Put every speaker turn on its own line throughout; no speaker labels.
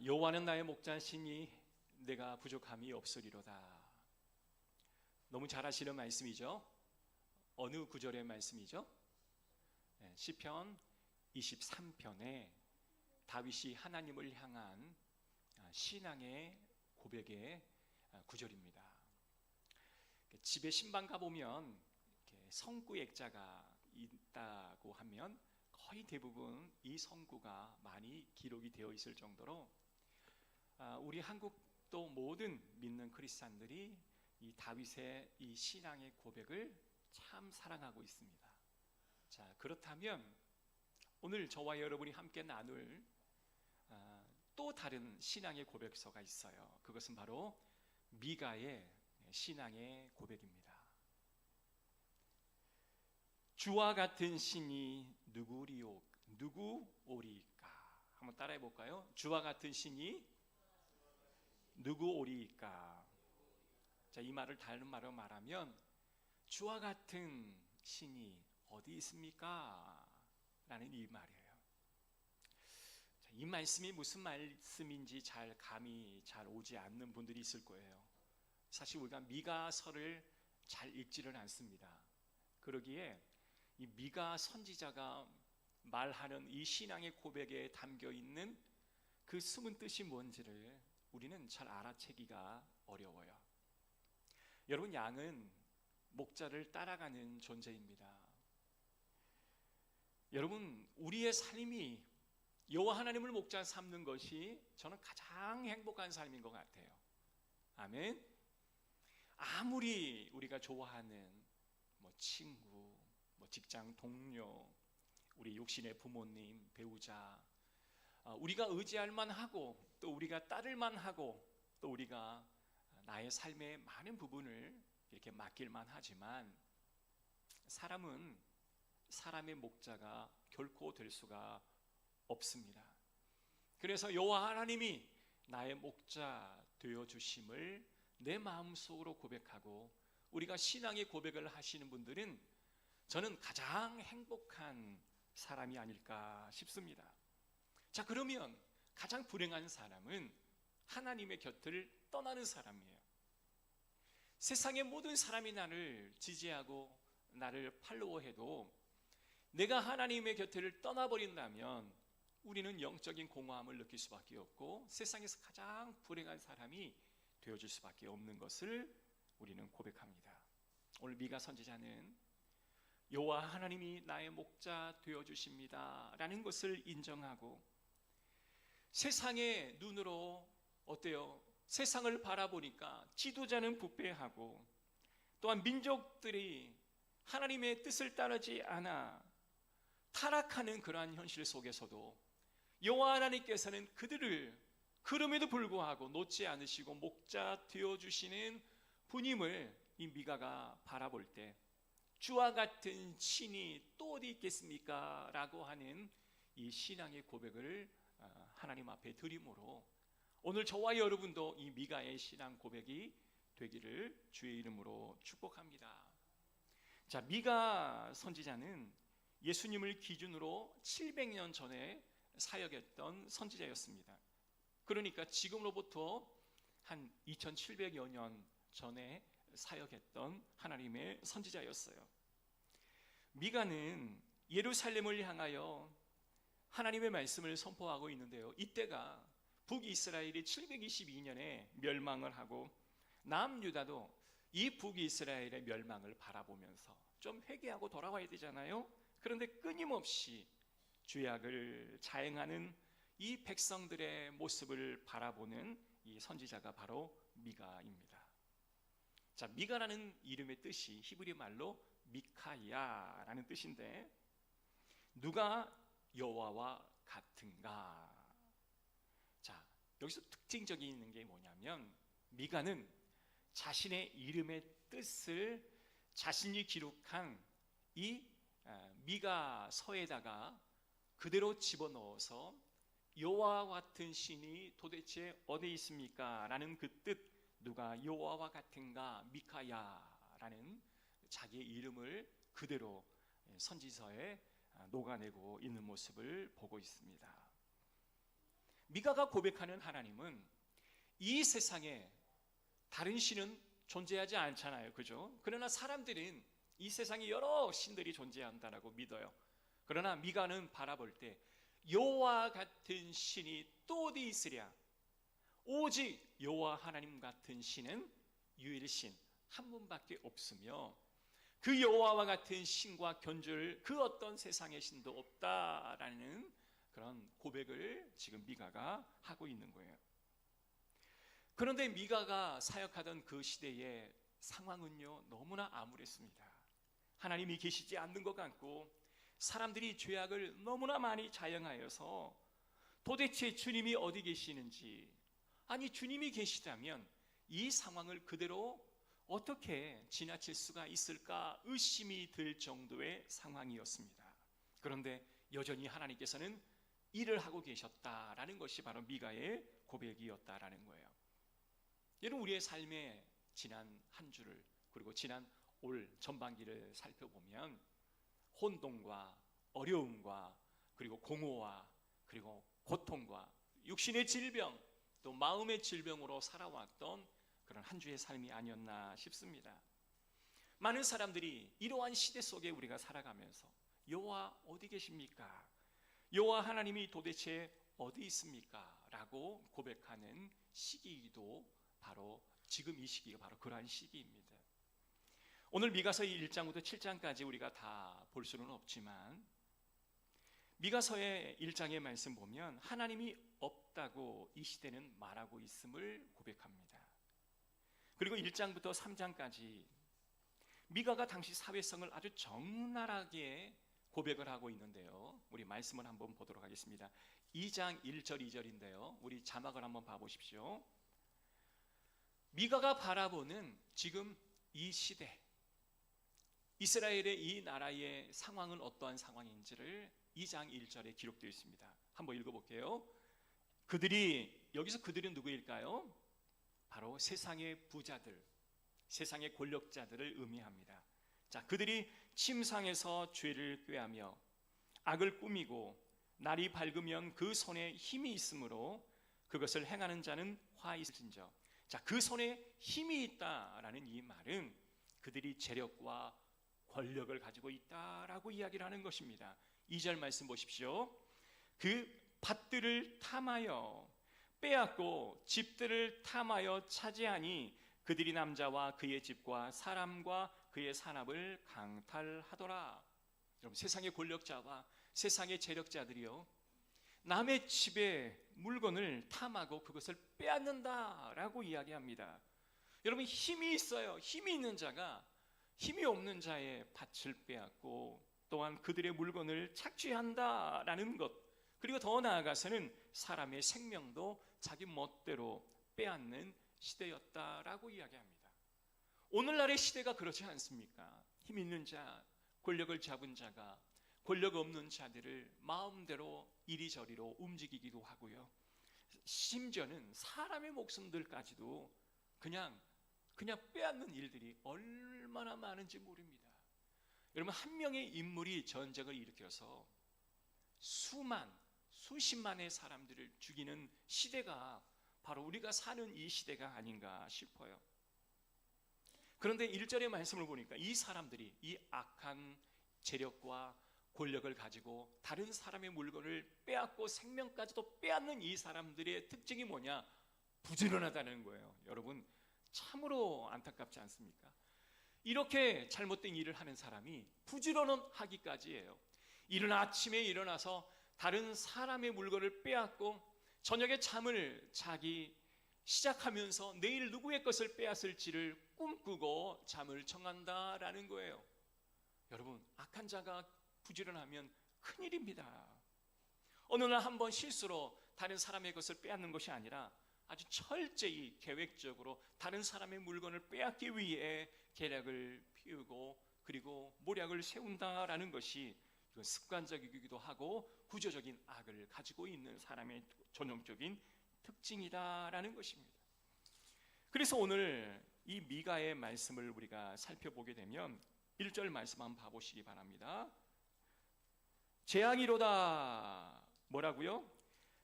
여호와는 나의 목자시니 내가 부족함이 없으리로다. 너무 잘 아시는 말씀이죠. 어느 구절의 말씀이죠? 시편 23편에 다윗이 하나님을 향한 신앙의 고백의 구절입니다. 집에 신방 가보면 성구 액자가 있다고 하면 거의 대부분 이 성구가 많이 기록이 되어 있을 정도로 우리 한국도 모든 믿는 크리스찬들이 이 다윗의 이 신앙의 고백을 참 사랑하고 있습니다. 자, 그렇다면 오늘 저와 여러분이 함께 나눌 또 다른 신앙의 고백서가 있어요. 그것은 바로 미가의 신앙의 고백입니다. 주와 같은 신이 누구오리까? 한번 따라해 볼까요? 주와 같은 신이 누구오리까? 자, 이 말을 다른 말로 말하면 주와 같은 신이 어디 있습니까? 라는 이 말이에요. 자, 이 말씀이 무슨 말씀인지 감이 잘 오지 않는 분들이 있을 거예요. 사실 우리가 미가서를 잘 읽지를 않습니다. 그러기에 이 미가 선지자가 말하는 이 신앙의 고백에 담겨 있는 그 숨은 뜻이 뭔지를 우리는 잘 알아채기가 어려워요. 여러분, 양은 목자를 따라가는 존재입니다. 여러분, 우리의 삶이 여호와 하나님을 목자 삼는 것이 저는 가장 행복한 삶인 것 같아요. 아멘. 아무리 우리가 좋아하는 친구, 직장 동료, 우리 육신의 부모님, 배우자, 우리가 의지할 만하고 또 우리가 따를 만하고 또 우리가 나의 삶의 많은 부분을 이렇게 맡길 만하지만 사람은 사람의 목자가 결코 될 수가 없습니다. 그래서 여호와 하나님이 나의 목자 되어 주심을 내 마음속으로 고백하고 우리가 신앙의 고백을 하시는 분들은 저는 가장 행복한 사람이 아닐까 싶습니다. 자, 그러면 가장 불행한 사람은 하나님의 곁을 떠나는 사람이에요. 세상의 모든 사람이 나를 지지하고 나를 팔로워해도 내가 하나님의 곁을 떠나버린다면 우리는 영적인 공허함을 느낄 수밖에 없고 세상에서 가장 불행한 사람이 되어줄 수밖에 없는 것을 우리는 고백합니다. 오늘 미가 선지자는 여호와 하나님이 나의 목자 되어주십니다 라는 것을 인정하고 세상의 눈으로 어때요? 세상을 바라보니까 지도자는 부패하고 또한 민족들이 하나님의 뜻을 따르지 않아 타락하는 그러한 현실 속에서도 여호와 하나님께서는 그들을 그럼에도 불구하고 놓지 않으시고 목자 되어주시는 분임을 이 미가가 바라볼 때 주와 같은 신이 또 어디 있겠습니까? 라고 하는 이 신앙의 고백을 하나님 앞에 드림으로 오늘 저와 여러분도 이 미가의 신앙 고백이 되기를 주의 이름으로 축복합니다. 자, 미가 선지자는 예수님을 기준으로 700년 전에 사역했던 선지자였습니다. 그러니까 지금으로부터 한 2700여 년 전에 사역했던 하나님의 선지자였어요. 미가는 예루살렘을 향하여 하나님의 말씀을 선포하고 있는데요, 이때가 북이스라엘이 722년에 멸망을 하고 남유다도 이 북이스라엘의 멸망을 바라보면서 좀 회개하고 돌아와야 되잖아요. 그런데 끊임없이 죄악을 자행하는 이 백성들의 모습을 바라보는 이 선지자가 바로 미가입니다. 자, 미가라는 이름의 뜻이 히브리 말로 미카야라는 뜻인데 누가 여호와와 같은가? 자, 여기서 특징적인 있는 게 뭐냐면 미가는 자신의 이름의 뜻을 자신이 기록한 이 미가서에다가 그대로 집어넣어서 여호와와 같은 신이 도대체 어디 있습니까? 라는 그 뜻, 누가 여호와와 같은가? 미카야라는 자기의 이름을 그대로 선지서에 녹아내고 있는 모습을 보고 있습니다. 미가가 고백하는 하나님은 이 세상에 다른 신은 존재하지 않잖아요, 그죠? 그러나 사람들은 이 세상에 여러 신들이 존재한다라고 믿어요. 그러나 미가는 바라볼 때 여호와 같은 신이 또 어디 있으랴? 오직 여호와 하나님 같은 신은 유일신 한 분밖에 없으며 그 여호와와 같은 신과 견줄 그 어떤 세상의 신도 없다라는 그런 고백을 지금 미가가 하고 있는 거예요. 그런데 미가가 사역하던 그 시대의 상황은요, 너무나 암울했습니다. 하나님이 계시지 않는 것 같고 사람들이 죄악을 너무나 많이 자행하여서 도대체 주님이 어디 계시는지, 아니 주님이 계시다면 이 상황을 그대로 어떻게 지나칠 수가 있을까 의심이 들 정도의 상황이었습니다. 그런데 여전히 하나님께서는 일을 하고 계셨다라는 것이 바로 미가의 고백이었다라는 거예요. 여러분, 우리의 삶의 지난 한 주를, 그리고 지난 올 전반기를 살펴보면 혼돈과 어려움과 그리고 공허와 그리고 고통과 육신의 질병, 또 마음의 질병으로 살아왔던 그런 한 주의 삶이 아니었나 싶습니다. 많은 사람들이 이러한 시대 속에 우리가 살아가면서 여호와 어디 계십니까? 여호와 하나님이 도대체 어디 있습니까? 라고 고백하는 시기도 바로 지금 이 시기가 바로 그러한 시기입니다. 오늘 미가서 1장부터 7장까지 우리가 다 볼 수는 없지만 미가서의 1장의 말씀 보면 하나님이 없다고 이 시대는 말하고 있음을 고백합니다. 그리고 1장부터 3장까지 미가가 당시 사회성을 아주 적나라하게 고백을 하고 있는데요, 우리 말씀을 한번 보도록 하겠습니다. 2장 1절 2절인데요 우리 자막을 한번 봐보십시오. 미가가 바라보는 지금 이 시대, 이스라엘의 이 나라의 상황은 어떠한 상황인지를 2장 1절에 기록되어 있습니다. 한번 읽어볼게요. 여기서 그들은 누구일까요? 바로 세상의 부자들, 세상의 권력자들을 의미합니다. 자, 그들이 침상에서 죄를 꾀하며 악을 꾸미고 날이 밝으면 그 손에 힘이 있으므로 그것을 행하는 자는 화 있을진저. 자, 그 손에 힘이 있다라는 이 말은 그들이 재력과 권력을 가지고 있다라고 이야기를 하는 것입니다. 2절 말씀 보십시오. 그 밭들을 탐하여 빼앗고 집들을 탐하여 차지하니 그들이 남자와 그의 집과 사람과 그의 산업을 강탈하더라. 여러분, 세상의 권력자와 세상의 재력자들이요, 남의 집의 물건을 탐하고 그것을 빼앗는다라고 이야기합니다. 여러분, 힘이 있어요. 힘이 있는 자가 힘이 없는 자의 밭을 빼앗고 또한 그들의 물건을 착취한다라는 것, 그리고 더 나아가서는 사람의 생명도 자기 멋대로 빼앗는 시대였다라고 이야기합니다. 오늘날의 시대가 그렇지 않습니까? 힘 있는 자, 권력을 잡은 자가 권력 없는 자들을 마음대로 이리저리로 움직이기도 하고요, 심지어는 사람의 목숨들까지도 그냥 빼앗는 일들이 얼마나 많은지 모릅니다. 여러분, 한 명의 인물이 전쟁을 일으켜서 수십만의 사람들을 죽이는 시대가 바로 우리가 사는 이 시대가 아닌가 싶어요. 그런데 1절의 말씀을 보니까 이 사람들이 이 악한 재력과 권력을 가지고 다른 사람의 물건을 빼앗고 생명까지도 빼앗는 이 사람들의 특징이 뭐냐? 부지런하다는 거예요. 여러분, 참으로 안타깝지 않습니까? 이렇게 잘못된 일을 하는 사람이 부지런하기까지 해요. 이른 아침에 일어나서 다른 사람의 물건을 빼앗고 저녁에 잠을 자기 시작하면서 내일 누구의 것을 빼앗을지를 꿈꾸고 잠을 청한다라는 거예요. 여러분, 악한 자가 부지런하면 큰일입니다. 어느 날 한번 실수로 다른 사람의 것을 빼앗는 것이 아니라 아주 철저히 계획적으로 다른 사람의 물건을 빼앗기 위해 계략을 피우고 그리고 모략을 세운다라는 것이 이건 습관적이기도 하고 구조적인 악을 가지고 있는 사람의 전형적인 특징이다라는 것입니다. 그래서 오늘 이 미가의 말씀을 우리가 살펴보게 되면 1절 말씀 한번 봐보시기 바랍니다. 재앙이로다. 뭐라고요?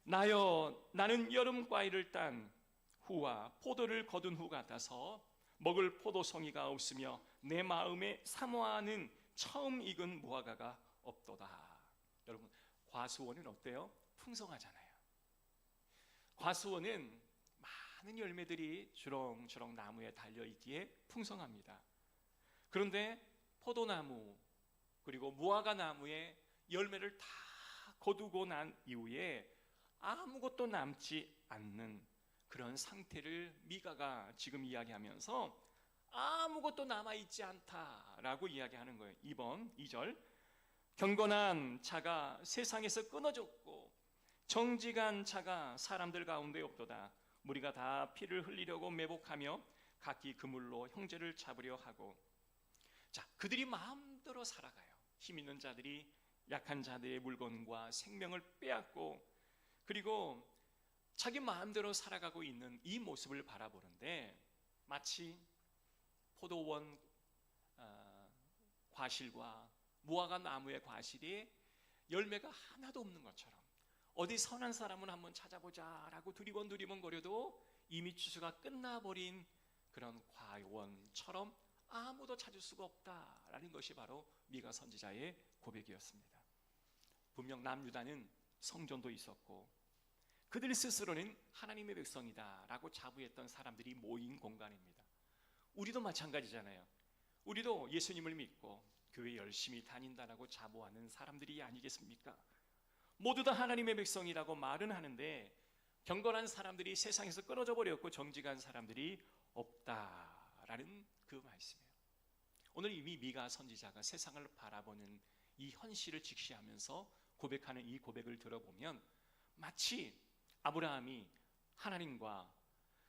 나여 나는 여름 과일을 딴 후와 포도를 거둔 후 같아서 먹을 포도송이가 없으며 내 마음에 사모하는 처음 익은 무화과가 없도다. 여러분, 과수원은 어때요? 풍성하잖아요. 과수원은 많은 열매들이 주렁주렁 나무에 달려있기에 풍성합니다. 그런데 포도나무 그리고 무화과 나무에 열매를 다 거두고 난 이후에 아무것도 남지 않는 그런 상태를 미가가 지금 이야기하면서 아무것도 남아있지 않다라고 이야기하는 거예요. 2절 경건한 자가 세상에서 끊어졌고 정직한 자가 사람들 가운데 없도다. 무리가 다 피를 흘리려고 매복하며 각기 그물로 형제를 잡으려 하고. 자, 그들이 마음대로 살아가요. 힘 있는 자들이 약한 자들의 물건과 생명을 빼앗고 그리고 자기 마음대로 살아가고 있는 이 모습을 바라보는데 마치 포도원 과실과 무화과 나무의 과실이 열매가 하나도 없는 것처럼 어디 선한 사람은 한번 찾아보자 라고 두리번두리번거려도 이미 추수가 끝나버린 그런 과원처럼 아무도 찾을 수가 없다라는 것이 바로 미가 선지자의 고백이었습니다. 분명 남유다는 성전도 있었고 그들 스스로는 하나님의 백성이다 라고 자부했던 사람들이 모인 공간입니다. 우리도 마찬가지잖아요. 우리도 예수님을 믿고 교회 열심히 다닌다라고 자부하는 사람들이 아니겠습니까? 모두 다 하나님의 백성이라고 말은 하는데 경건한 사람들이 세상에서 끊어져 버렸고 정직한 사람들이 없다라는 그 말씀이에요. 오늘 이미 미가 선지자가 세상을 바라보는 이 현실을 직시하면서 고백하는 이 고백을 들어보면 마치 아브라함이 하나님과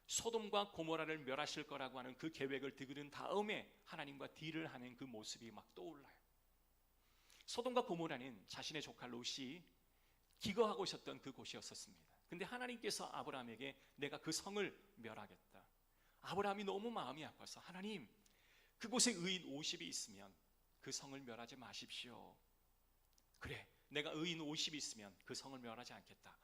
소돔과 고모라를 멸하실 거라고 하는 그 계획을 들은 다음에 하나님과 딜을 하는 그 모습이 막 떠올라요. 소돔과 고모라는 자신의 조카 롯이 기거하고 있었던 그 곳이었습니다. 근데 하나님께서 아브라함에게 내가 그 성을 멸하겠다. 아브라함이 너무 마음이 아파서 하나님, 그곳에 의인 50이 있으면 그 성을 멸하지 마십시오. 그래, 내가 의인 50이 있으면 그 성을 멸하지 않겠다.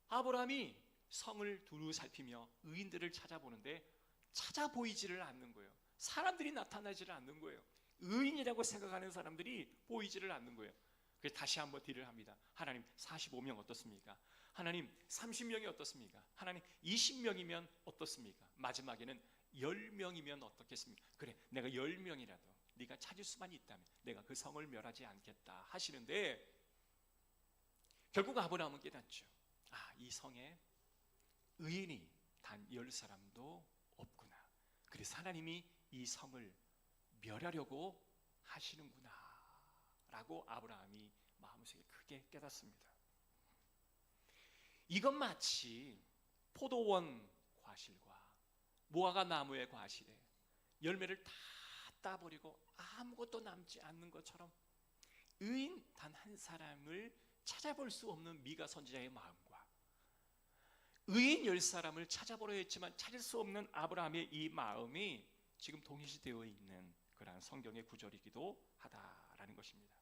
아브라함이 성을 두루 살피며 의인들을 찾아보는데 찾아 보이지를 않는 거예요. 사람들이 나타나지를 않는 거예요. 의인이라고 생각하는 사람들이 보이지를 않는 거예요. 그래서 다시 한번 딜을 합니다. 하나님 45명 어떻습니까? 하나님 30명이 어떻습니까? 하나님 20명이면 어떻습니까? 마지막에는 10명이면 어떻겠습니까? 그래, 내가 10명이라도 네가 찾을 수만 있다면 내가 그 성을 멸하지 않겠다 하시는데 결국 아브라함은 깨닫죠. 아, 이 성에 의인이 단 10사람도 없구나. 그래서 하나님이 이 성을 멸하려고 하시는구나 라고 아브라함이 마음속에 크게 깨닫습니다. 이건 마치 포도원 과실과 무화과 나무의 과실에 열매를 다 따버리고 아무것도 남지 않는 것처럼 의인 단 한 사람을 찾아볼 수 없는 미가 선지자의 마음과 의인 10사람을 찾아보려 했지만 찾을 수 없는 아브라함의 이 마음이 지금 동일시되어 있는 그러한 성경의 구절이기도 하다라는 것입니다.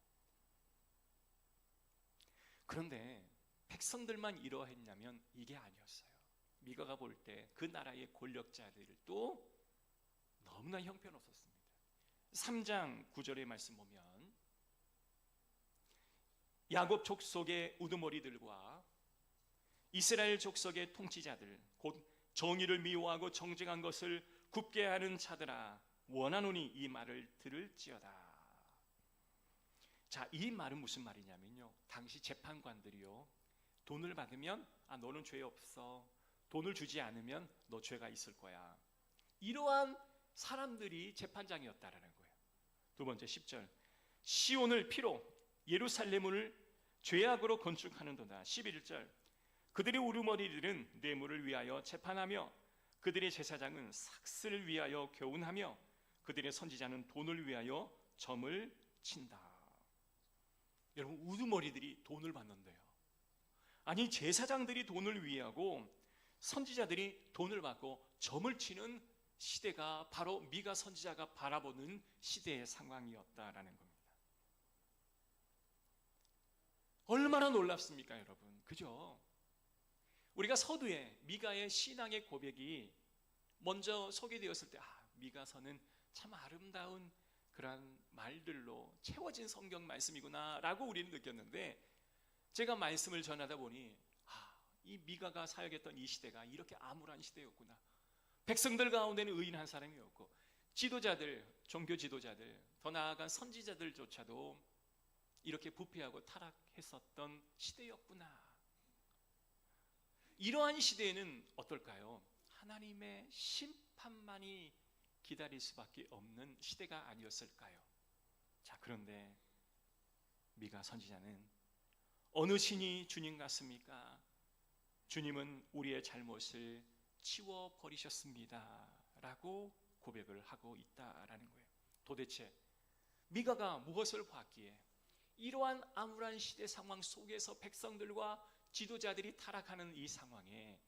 그런데 백성들만 이러했냐면 이게 아니었어요. 미가가 볼 때 그 나라의 권력자들도 너무나 형편없었습니다. 3장 9절의 말씀 보면 야곱 족속의 우두머리들과 이스라엘 족속의 통치자들 곧 정의를 미워하고 정직한 것을 굽게 하는 자들아 원하노니 이 말을 들을지어다. 자, 이 말은 무슨 말이냐면요, 당시 재판관들이요 돈을 받으면 아 너는 죄 없어, 돈을 주지 않으면 너 죄가 있을 거야, 이러한 사람들이 재판장이었다라는 거예요. 두 번째 10절 시온을 피로 예루살렘을 죄악으로 건축하는도다. 11절 그들의 우두머리들은 뇌물을 위하여 재판하며 그들의 제사장은 삭스를 위하여 교훈하며 그들의 선지자는 돈을 위하여 점을 친다. 여러분, 우두머리들이 돈을 받는데요, 아니 제사장들이 돈을 위하고 선지자들이 돈을 받고 점을 치는 시대가 바로 미가 선지자가 바라보는 시대의 상황이었다라는 겁니다. 얼마나 놀랍습니까 여러분, 그죠? 우리가 서두에 미가의 신앙의 고백이 먼저 소개되었을 때 미가서는 참 아름다운 그런 말들로 채워진 성경 말씀이구나 라고 우리는 느꼈는데, 제가 말씀을 전하다 보니 이 미가가 사역했던 이 시대가 이렇게 암울한 시대였구나. 백성들 가운데는 의인 한 사람이 없고, 지도자들, 종교 지도자들, 더 나아간 선지자들조차도 이렇게 부패하고 타락했었던 시대였구나. 이러한 시대에는 어떨까요? 하나님의 심판만이 기다릴 수밖에 없는 시대가 아니었을까요? 자, 그런데 미가 선지자는 어느 신이 주님 같습니까? 주님은 우리의 잘못을 치워버리셨습니다 라고 고백을 하고 있다라는 거예요. 도대체 미가가 무엇을 봤기에 이러한 암울한 시대 상황 속에서 백성들과 지도자들이 타락하는 이 상황에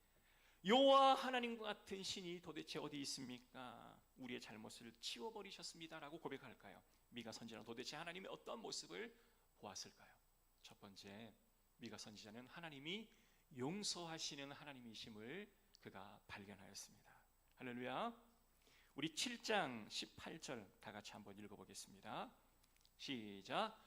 여호와 하나님과 같은 신이 도대체 어디 있습니까? 우리의 잘못을 치워버리셨습니다 라고 고백할까요? 미가 선지자는 도대체 하나님의 어떤 모습을 보았을까요? 첫 번째, 미가 선지자는 하나님이 용서하시는 하나님이심을 그가 발견하였습니다. 할렐루야. 우리 7장 18절 다 같이 한번 읽어보겠습니다. 시작.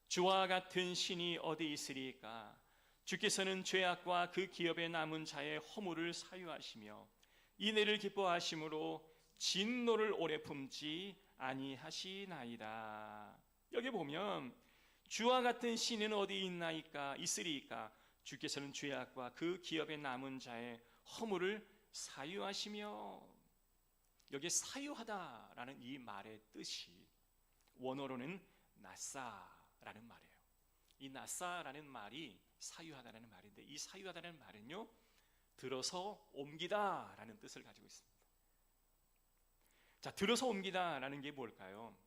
주와 같은 신이 어디 있으리까? 주께서는 죄악과 그 기업에 남은 자의 허물을 사유하시며 인애를 기뻐하심으로 진노를 오래 품지 아니하시나이다. 여기 보면 주와 같은 신은 어디 있으리까? 주께서는 죄악과 그 기업에 남은 자의 허물을 사유하시며, 여기 사유하다라는 이 말의 뜻이 원어로는 나사라는 말이에요. 이 나사라는 말이 사유하다라는 말인데, 이 사유하다라는 말은요, 들어서 옮기다라는 뜻을 가지고 있습니다. 자, 들어서 옮기다라는 게 뭘까요?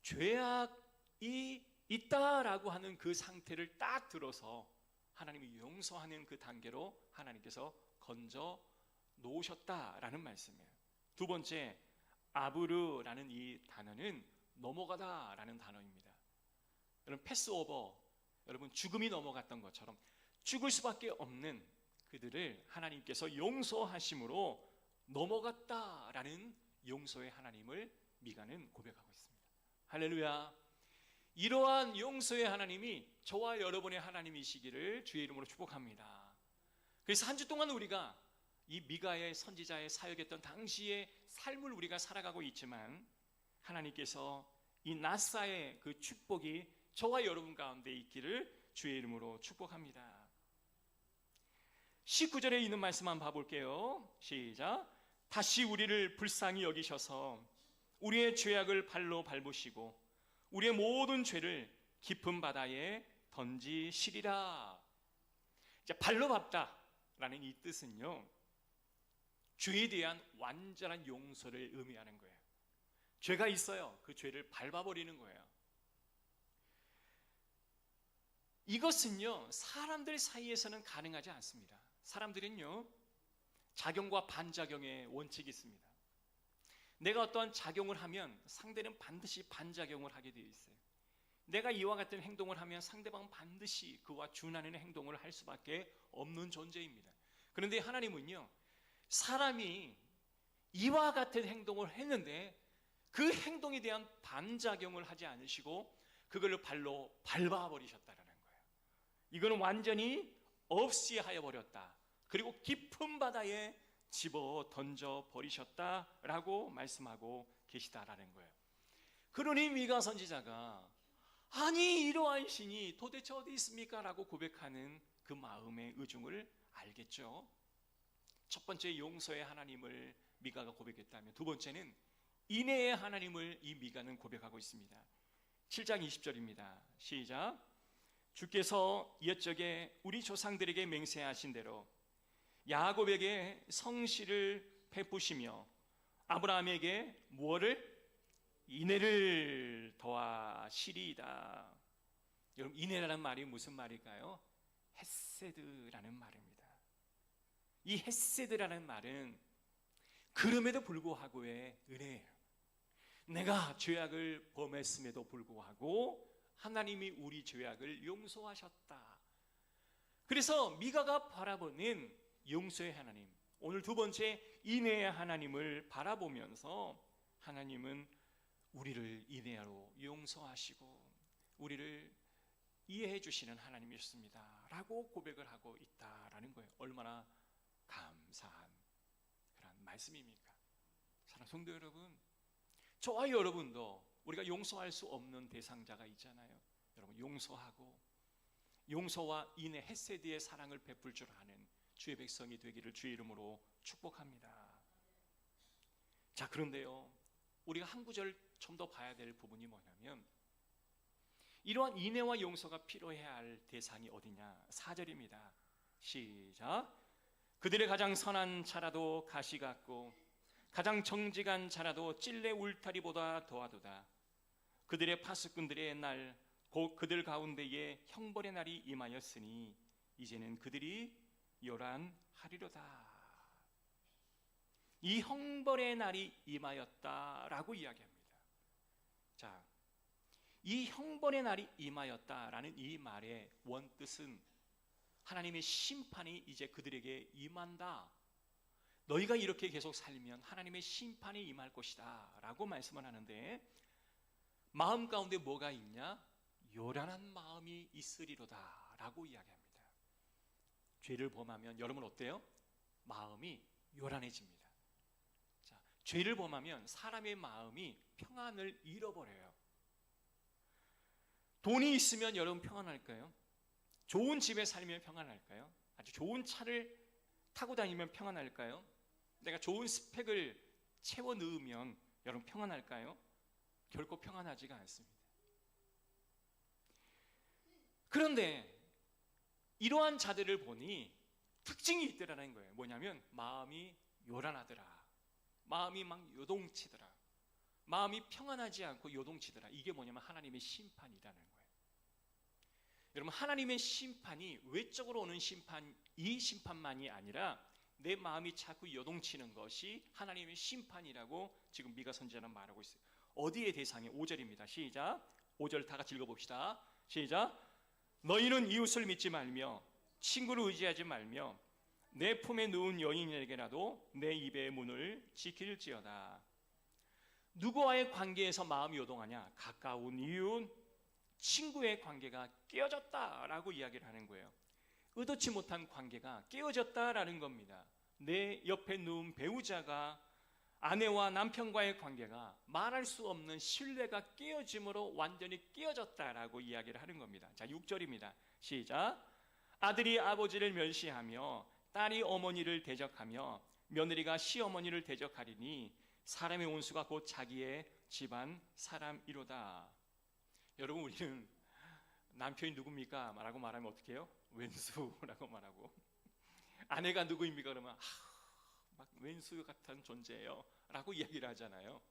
죄악이 있다라고 하는 그 상태를 딱 들어서 하나님이 용서하는 그 단계로 하나님께서 건져 놓으셨다라는 말씀이에요. 두 번째, 아브르라는 이 단어는 넘어가다라는 단어입니다. 여러분, 패스오버, 여러분 죽음이 넘어갔던 것처럼 죽을 수밖에 없는 그들을 하나님께서 용서하심으로 넘어갔다라는 용서의 하나님을 미가는 고백하고 있습니다. 할렐루야. 이러한 용서의 하나님이 저와 여러분의 하나님이시기를 주의 이름으로 축복합니다. 그래서 한 주 동안 우리가 이 미가의 선지자의 사역했던 당시의 삶을 우리가 살아가고 있지만, 하나님께서 이 나사의 그 축복이 저와 여러분 가운데 있기를 주의 이름으로 축복합니다. 19절에 있는 말씀 한번 봐볼게요. 시작. 다시 우리를 불쌍히 여기셔서 우리의 죄악을 발로 밟으시고 우리의 모든 죄를 깊은 바다에 던지시리라. 발로 밟다라는 이 뜻은요, 죄에 대한 완전한 용서를 의미하는 거예요. 죄가 있어요. 그 죄를 밟아버리는 거예요. 이것은요, 사람들 사이에서는 가능하지 않습니다. 사람들은요, 작용과 반작용의 원칙이 있습니다. 내가 어떠한 작용을 하면 상대는 반드시 반작용을 하게 되어 있어요. 내가 이와 같은 행동을 하면 상대방은 반드시 그와 준하는 행동을 할 수밖에 없는 존재입니다. 그런데 하나님은요, 사람이 이와 같은 행동을 했는데 그 행동에 대한 반작용을 하지 않으시고 그걸로 발로 밟아버리셨다라는 거예요. 이거는 완전히 없이 하여버렸다. 그리고 깊은 바다에 집어 던져 버리셨다라고 말씀하고 계시다라는 거예요. 그러니 미가 선지자가 아니 이러한 신이 도대체 어디 있습니까? 라고 고백하는 그 마음의 의중을 알겠죠. 첫 번째, 용서의 하나님을 미가가 고백했다면, 두 번째는 인애의 하나님을 이 미가는 고백하고 있습니다. 7장 20절입니다. 시작. 주께서 옛적에 우리 조상들에게 맹세하신 대로 야곱에게 성실을 베푸시며 아브라함에게 무엇을? 인애를 더하시리이다. 여러분, 인애라는 말이 무슨 말일까요? 헤세드라는 말입니다. 이 헤세드라는 말은 그럼에도 불구하고의 은혜예요. 내가 죄악을 범했음에도 불구하고 하나님이 우리 죄악을 용서하셨다. 그래서 미가가 바라보는 용서의 하나님, 오늘 두 번째 인내의 하나님을 바라보면서 하나님은 우리를 인내로 용서하시고 우리를 이해해 주시는 하나님이었습니다 라고 고백을 하고 있다라는 거예요. 얼마나 감사한 그런 말씀입니까? 사랑하는 성도 여러분, 저와 여러분도 우리가 용서할 수 없는 대상자가 있잖아요. 여러분, 용서하고 용서와 인내, 헤세드의 사랑을 베풀 줄 아는 주의 백성이 되기를 주의 이름으로 축복합니다. 자, 그런데요, 우리가 한 구절 좀 더 봐야 될 부분이 뭐냐면, 이러한 인내와 용서가 필요해야 할 대상이 어디냐? 4절입니다. 시작. 그들의 가장 선한 차라도 가시 같고 가장 정직한 차라도 찔레 울타리보다 더하도다. 그들의 파수꾼들의 날 곧 그들 가운데에 형벌의 날이 임하였으니 이제는 그들이 요란하리로다. 이 형벌의 날이 임하였다라고 이야기합니다. 자, 이 형벌의 날이 임하였다라는 이 말의 원뜻은 하나님의 심판이 이제 그들에게 임한다. 너희가 이렇게 계속 살면 하나님의 심판이 임할 것이다 라고 말씀을 하는데, 마음 가운데 뭐가 있냐? 요란한 마음이 있으리로다 라고 이야기합니다. 죄를 범하면 여러분 어때요? 마음이 요란해집니다. 자, 죄를 범하면 사람의 마음이 평안을 잃어버려요. 돈이 있으면 여러분 평안할까요? 좋은 집에 살면 평안할까요? 아주 좋은 차를 타고 다니면 평안할까요? 내가 좋은 스펙을 채워 넣으면 여러분 평안할까요? 결코 평안하지가 않습니다. 그런데 이러한 자들을 보니 특징이 있더라는 거예요. 뭐냐면 마음이 요란하더라, 마음이 막 요동치더라, 마음이 평안하지 않고 요동치더라. 이게 뭐냐면 하나님의 심판이라는 거예요. 여러분, 하나님의 심판이 외적으로 오는 심판, 이 심판만이 아니라 내 마음이 자꾸 요동치는 것이 하나님의 심판이라고 지금 미가 선지자는 말하고 있어요. 어디의 대상이? 5절입니다. 시작. 5절 다 같이 읽어봅시다. 시작. 너희는 이웃을 믿지 말며 친구를 의지하지 말며 내 품에 누운 여인에게라도 내 입의 문을 지킬지어다. 누구와의 관계에서 마음이 요동하냐? 가까운 이웃, 친구의 관계가 깨어졌다라고 이야기를 하는 거예요. 의도치 못한 관계가 깨어졌다라는 겁니다. 내 옆에 누운 배우자가, 아내와 남편과의 관계가 말할 수 없는 신뢰가 깨어짐으로 완전히 깨어졌다라고 이야기를 하는 겁니다. 자, 6절입니다. 시작. 아들이 아버지를 멸시하며 딸이 어머니를 대적하며 며느리가 시어머니를 대적하리니 사람의 온수가 곧 자기의 집안 사람이로다. 여러분, 우리는 남편이 누굽니까? 라고 말하면 어떻게 해요? 왼수라고 말하고, 아내가 누구입니까? 그러면 막 왼수 같은 존재예요 라고 이야기를 하잖아요.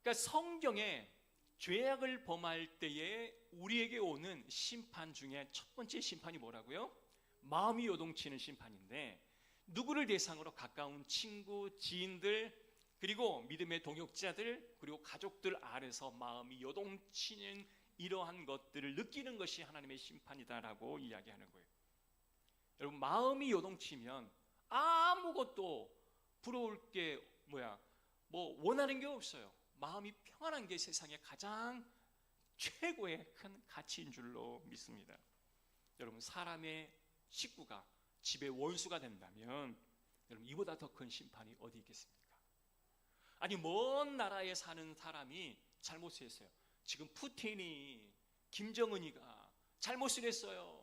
그러니까 성경에 죄악을 범할 때에 우리에게 오는 심판 중에 첫 번째 심판이 뭐라고요? 마음이 요동치는 심판인데, 누구를 대상으로? 가까운 친구, 지인들, 그리고 믿음의 동역자들, 그리고 가족들 아래서 마음이 요동치는 이러한 것들을 느끼는 것이 하나님의 심판이다라고 이야기하는 거예요. 여러분, 마음이 요동치면 아무것도 부러울 게 원하는 게 없어요. 마음이 평안한 게 세상의 가장 최고의 큰 가치인 줄로 믿습니다. 여러분, 사람의 식구가 집의 원수가 된다면 여러분, 이보다 더 큰 심판이 어디 있겠습니까? 아니, 먼 나라에 사는 사람이 잘못을 했어요. 지금 푸틴이, 김정은이가 잘못을 했어요.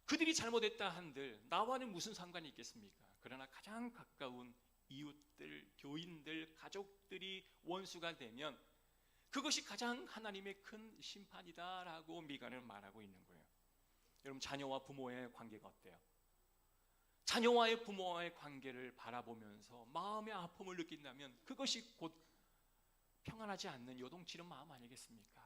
그들이 잘못했다 한들 나와는 무슨 상관이 있겠습니까? 그러나 가장 가까운 이웃들, 교인들, 가족들이 원수가 되면 그것이 가장 하나님의 큰 심판이다라고 미가는 말하고 있는 거예요. 여러분, 자녀와 부모의 관계가 어때요? 자녀와의 부모와의 관계를 바라보면서 마음의 아픔을 느낀다면 그것이 곧 평안하지 않는 요동치는 마음 아니겠습니까?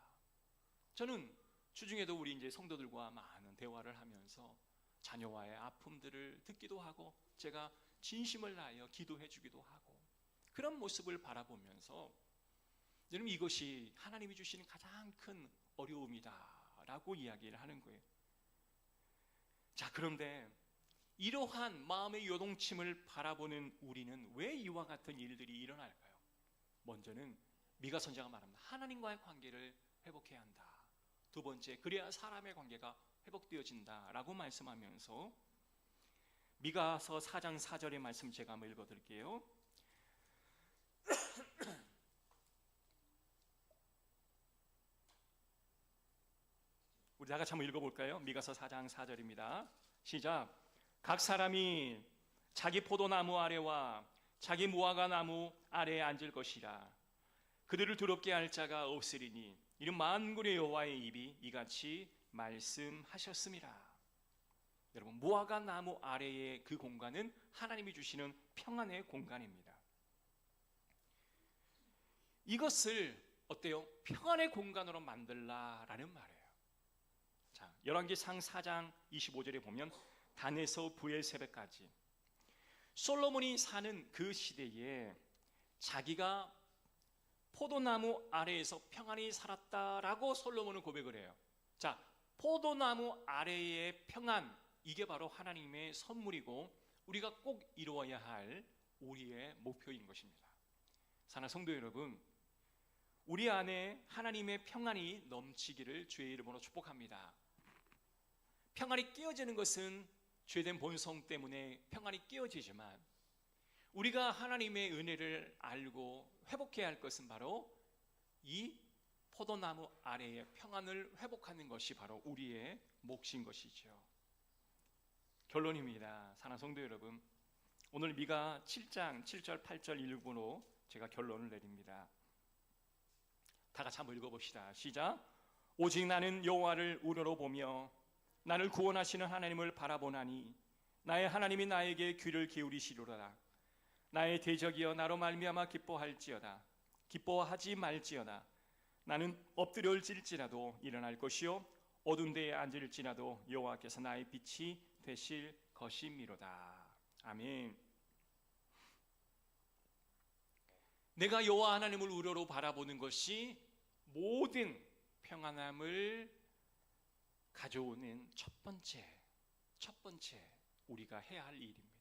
저는 주중에도 우리 이제 성도들과 많은 대화를 하면서 자녀와의 아픔들을 듣기도 하고, 제가 진심을 다하여 기도해 주기도 하고, 그런 모습을 바라보면서 여러분, 이것이 하나님이 주시는 가장 큰 어려움이다라고 이야기를 하는 거예요. 자, 그런데 이러한 마음의 요동침을 바라보는 우리는 왜 이와 같은 일들이 일어날까요? 먼저는 미가 선지자가 말합니다. 하나님과의 관계를 회복해야 한다. 두 번째, 그래야 사람의 관계가 회복되어진다라고 말씀하면서 미가서 4장 4절의 말씀 제가 한번 읽어드릴게요. 우리 다 같이 한번 읽어볼까요? 미가서 4장 4절입니다. 시작. 각 사람이 자기 포도나무 아래와 자기 무화과 나무 아래에 앉을 것이라. 그들을 두렵게 할 자가 없으리니 이는 만군의 여호와의 입이 이같이 말씀하셨음이라. 여러분, 무화과 나무 아래의 그 공간은 하나님이 주시는 평안의 공간입니다. 이것을 어때요? 평안의 공간으로 만들라라는 말이에요. 자, 열왕기상 4장 25절에 보면 단에서 부엘세바까지 솔로몬이 사는 그 시대에 자기가 포도나무 아래에서 평안히 살았다라고 솔로몬은 고백을 해요. 자, 포도나무 아래의 평안, 이게 바로 하나님의 선물이고 우리가 꼭 이루어야 할 우리의 목표인 것입니다. 사랑하는 성도 여러분, 우리 안에 하나님의 평안이 넘치기를 주의 이름으로 축복합니다. 평안이 깨어지는 것은 죄된 본성 때문에 평안이 깨어지지만 우리가 하나님의 은혜를 알고 회복해야 할 것은 바로 이 포도나무 아래의 평안을 회복하는 것이 바로 우리의 몫인 것이죠. 결론입니다. 사랑하는 성도 여러분, 오늘 미가 7장 7절 8절 일부로 제가 결론을 내립니다. 다 같이 한번 읽어봅시다. 시작. 오직 나는 여호와를 우러러 보며 나를 구원하시는 하나님을 바라보나니 나의 하나님이 나에게 귀를 기울이시리로다. 나의 대적이여 나로 말미암아 기뻐할지어다. 기뻐하지 말지어다. 나는 엎드려질지라도 일어날 것이요 어두운 데에 앉을지라도 여호와께서 나의 빛이 되실 것이미로다. 아멘. 내가 여호와 하나님을 우러러 바라보는 것이 모든 평안함을 가져오는 첫 번째 우리가 해야 할 일입니다.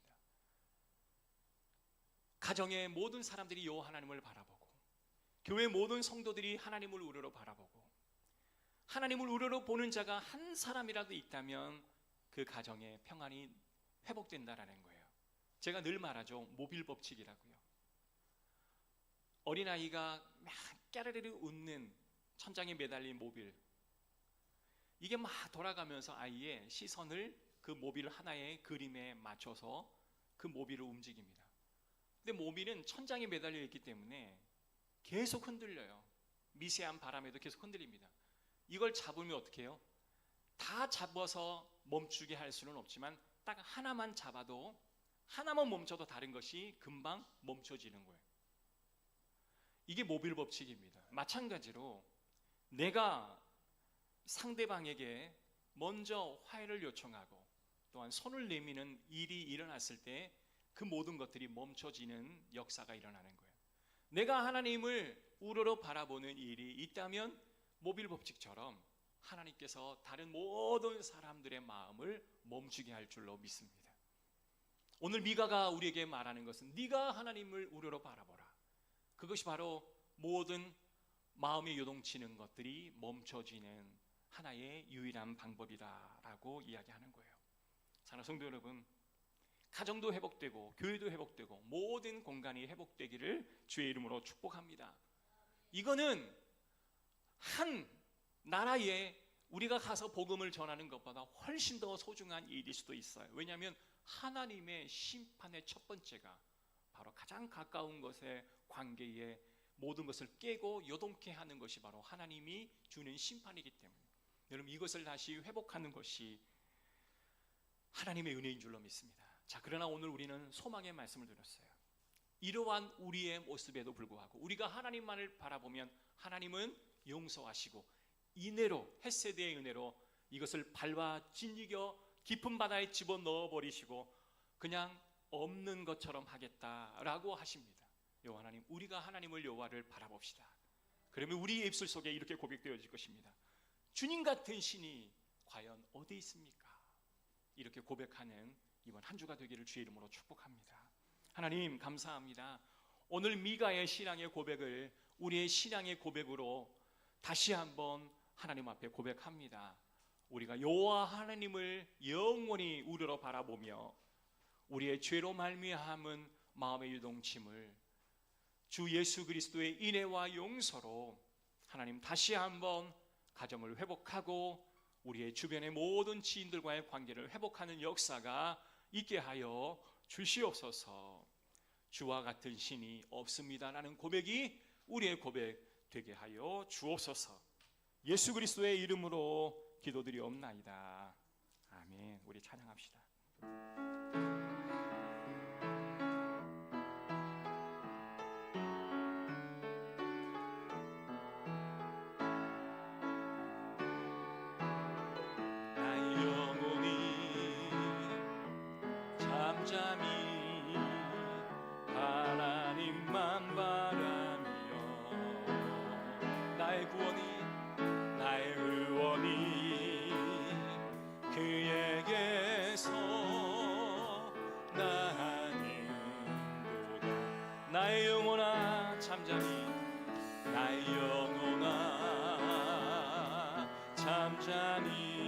가정의 모든 사람들이 여호와 하나님을 바라보고 교회 모든 성도들이 하나님을 우러러 바라보고 하나님을 우러러 보는 자가 한 사람이라도 있다면 그 가정의 평안이 회복된다라는 거예요. 제가 늘 말하죠. 모빌 법칙이라고요. 어린아이가 막 깨르르 웃는 천장에 매달린 모빌, 이게 막 돌아가면서 아이의 시선을 그 모빌 하나의 그림에 맞춰서 그 모빌을 움직입니다. 근데 모빌은 천장에 매달려 있기 때문에 계속 흔들려요. 미세한 바람에도 계속 흔들립니다. 이걸 잡으면 어떻게 해요? 다 잡아서 멈추게 할 수는 없지만 딱 하나만 잡아도, 하나만 멈춰도 다른 것이 금방 멈춰지는 거예요. 이게 모빌 법칙입니다. 마찬가지로 내가 상대방에게 먼저 화해를 요청하고 또한 손을 내미는 일이 일어났을 때 그 모든 것들이 멈춰지는 역사가 일어나는 거예요. 내가 하나님을 우러러 바라보는 일이 있다면 모빌 법칙처럼 하나님께서 다른 모든 사람들의 마음을 멈추게 할 줄로 믿습니다. 오늘 미가가 우리에게 말하는 것은 네가 하나님을 우러러 바라보라. 그것이 바로 모든 마음이 요동치는 것들이 멈춰지는 하나의 유일한 방법이다라고 이야기하는 거예요. 사랑하는 성도 여러분, 가정도 회복되고 교회도 회복되고 모든 공간이 회복되기를 주의 이름으로 축복합니다. 이거는 한 나라에 우리가 가서 복음을 전하는 것보다 훨씬 더 소중한 일일 수도 있어요. 왜냐하면 하나님의 심판의 첫 번째가 바로 가장 가까운 것의 관계에 모든 것을 깨고 요동케 하는 것이 바로 하나님이 주는 심판이기 때문에 여러분, 이것을 다시 회복하는 것이 하나님의 은혜인 줄로 믿습니다. 자, 그러나 오늘 우리는 소망의 말씀을 드렸어요. 이러한 우리의 모습에도 불구하고 우리가 하나님만을 바라보면 하나님은 용서하시고 인애로, 헤세드의 은혜로 이것을 밟아 짓이겨 깊은 바다에 집어넣어 버리시고 그냥 없는 것처럼 하겠다라고 하십니다. 여호와 하나님, 우리가 하나님을 여호와를 바라봅시다. 그러면 우리의 입술 속에 이렇게 고백되어질 것입니다. 주님 같은 신이 과연 어디 있습니까? 이렇게 고백하는 이번 한 주가 되기를 주의 이름으로 축복합니다. 하나님 감사합니다. 오늘 미가의 신앙의 고백을 우리의 신앙의 고백으로 다시 한번 하나님 앞에 고백합니다. 우리가 여호와 하나님을 영원히 우러러 바라보며 우리의 죄로 말미암은 마음의 유동침을 주 예수 그리스도의 인애와 용서로 하나님 다시 한번 가정을 회복하고 우리의 주변의 모든 지인들과의 관계를 회복하는 역사가 있게 하여 주시옵소서. 주와 같은 신이 없습니다라는 고백이 우리의 고백 되게 하여 주옵소서. 예수 그리스도의 이름으로 기도드리옵나이다. 아멘. 우리 찬양합시다. 잠잠히 하나님만 바라며 나의 구원이 나의 의원이 그에게서 나는도다. 나의 영혼아 잠잠히 나의 영혼아 잠잠히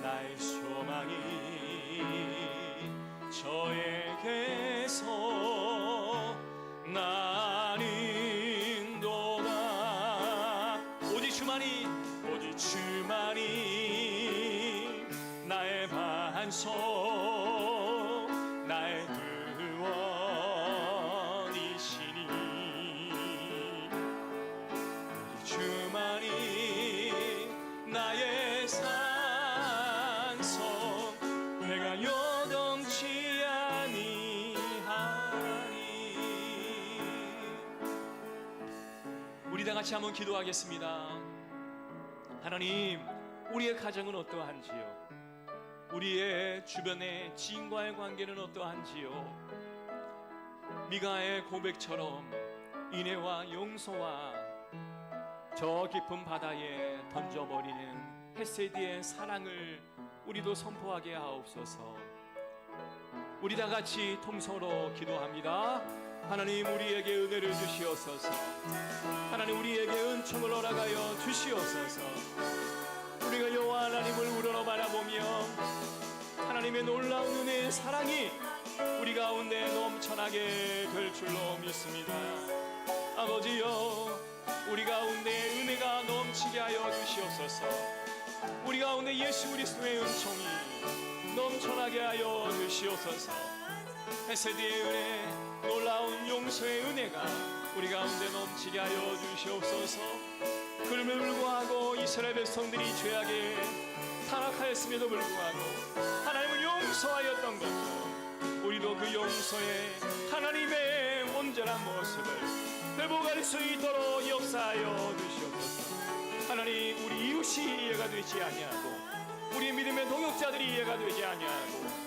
나의 소망이 저에게서 나는도다. 오직 주만이 나의 반석 나의 구원이시니 오직 주만이 나의 산성 내가 요동치 아니하니. 우리 다 같이 한번 기도하겠습니다. 하나님, 우리의 가정은 어떠한지요? 우리의 주변의 지인과의 관계는 어떠한지요? 미가의 고백처럼 인애와 용서와 저 깊은 바다에 던져버리는 헤세디의 사랑을 우리도 선포하게 하옵소서. 우리 다 같이 통성으로 기도합니다. 하나님, 우리에게 은혜를 주시옵소서. 하나님, 우리에게 은총을 허락하여 주시옵소서. 우리가 여호와 하나님을 우러러 바라보며 하나님의 놀라운 은혜의 사랑이 우리 가운데 넘쳐나게 될 줄로 믿습니다. 아버지여, 우리 가운데 은혜가 넘치게 하여 주시옵소서. 우리 가운데 예수 그리스도의 은총이 넘쳐나게 하여 주시옵소서. 헤세디의 은혜, 놀라운 용서의 은혜가 우리 가운데 넘치게 하여 주시옵소서. 그럼에도 불구하고 이스라엘 백성들이 죄악에 타락하였음에도 불구하고 하나님을 용서하였던 것처럼 우리도 그 용서에 하나님의 온전한 모습을 회복할 수 있도록 역사하여 주시옵소서. 하나님, 우리 이웃이 이해가 되지 아니하고 우리 믿음의 동역자들이 이해가 되지 아니하고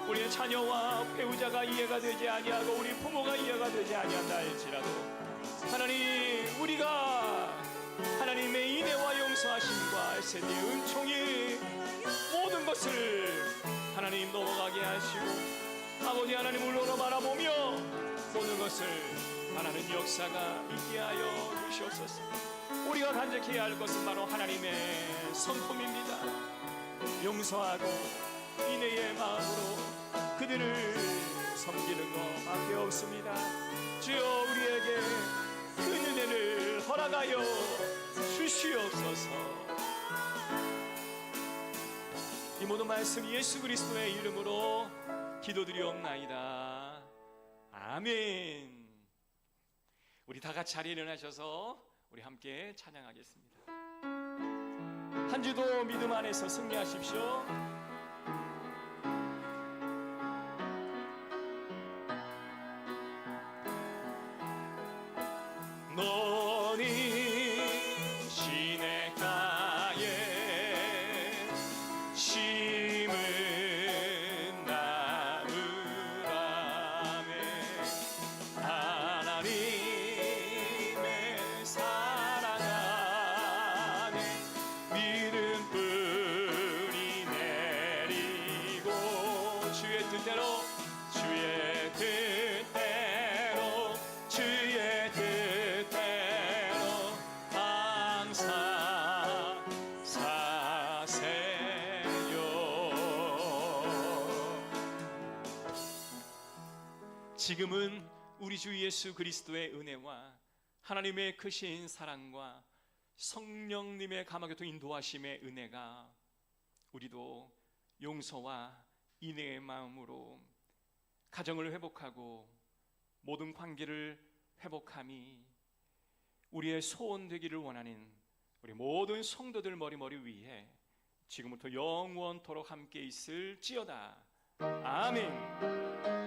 우리의 자녀와 배우자가 이해가 되지 아니하고 우리 부모가 이해가 되지 아니한다 할지라도 하나님, 우리가 하나님의 인애와 용서하심과 세대의 은총이 모든 것을 하나님 넘어가게 하시고 아버지 하나님을 우러러 바라보며 모든 것을 하나님 역사가 있게 하여 주시옵소서. 우리가 간직해야 할 것은 바로 하나님의 성품입니다. 용서하고 인애의 마음으로 그들을 섬기는 것밖에 없습니다. 주여, 우리에게 그 은혜를 허락하여 주시옵소서. 이 모든 말씀 예수 그리스도의 이름으로 기도드리옵나이다. 아멘. 우리 다 같이 자리에 일어나셔서 우리 함께 찬양하겠습니다. 한 주도 믿음 안에서 승리하십시오. 너니 시냇가에 심은 나무라매 하나님의 사 주의 뜻대로 감사사세요. 지금은 우리 주 예수 그리스도의 은혜와 하나님의 크신 사랑과 성령님의 감화교통 인도하심의 은혜가 우리도 용서와 인내의 마음으로 가정을 회복하고 모든 관계를 회복함이 우리의 소원 되기를 원하는 우리 모든 성도들 머리머리 위에 지금부터 영원토록 함께 있을지어다. 아멘.